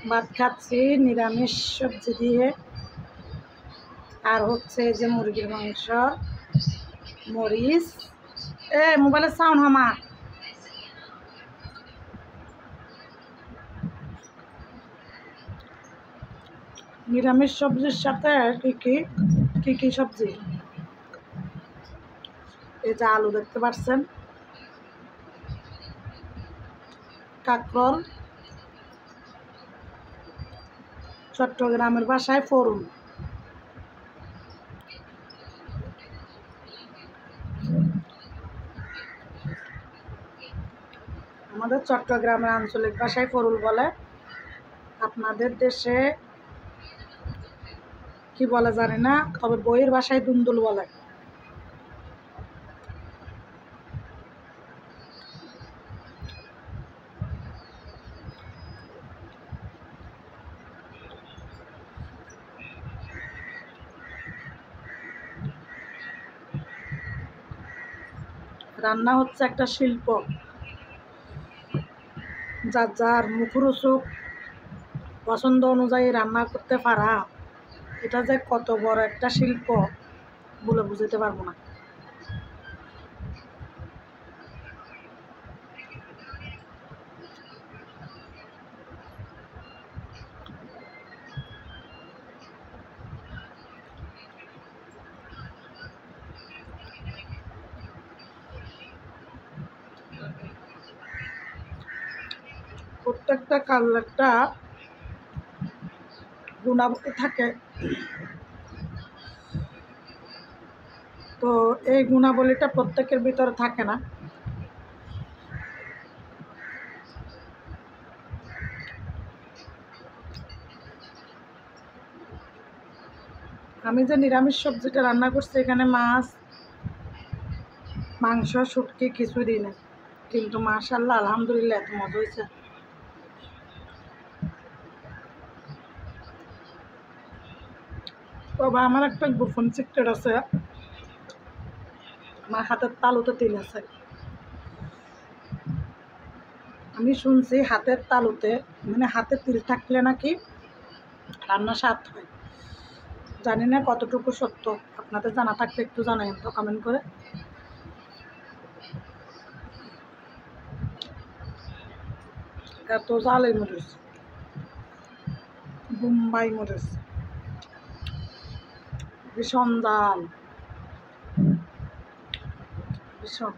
ভাত খাচ্ছি নিরামিষ সবজি দিয়ে, আর হচ্ছে যে মুরগির মাংস, মরিচ। মোবাইলের সাউন্ড হামা। নিরামিষ সবজির সাথে কি কি সবজি? এই যে আলু দেখতে পাচ্ছেন, কাঁকরোল, চট্টগ্রামের ভাষায় ফরুল। আমাদের চট্টগ্রামের আঞ্চলিক ভাষায় ফরুল বলে, আপনাদের দেশে কি বলে জানি না, তবে বইয়ের ভাষায় দুন্দুল বলে। রান্না হচ্ছে একটা শিল্প, যার যার মুখরোচক পছন্দ অনুযায়ী রান্না করতে পারা, এটা যে কত বড় একটা শিল্প বলে বুঝতে পারবো না। প্রত্যেকটা কারোর একটা গুণাবলী থাকে, তো এই গুণাবলীটা প্রত্যেকের ভিতরে থাকে না। আমি যে নিরামিষ সবজিটা রান্না করছি, এখানে মাছ, মাংস, শুটকি কিছু দিই না, কিন্তু মাশাআল্লাহ আলহামদুলিল্লাহ এত মজা হয়েছে। তবে আমার একটা গোপন সিক্রেট আছে, আমার হাতের তালুতে তিল আছে। আমি শুনছি হাতের তালুতে, মানে হাতে তিল থাকলে নাকি রান্না স্বাদ হয়। জানি না কতটুকু সত্য, আপনাদের জানা থাকলে একটু জানাবেন তো কমেন্ট করে। এত জাল এই মরিচ, বোম্বাই মরিচ, ভীষণ জাল, ভীষণ।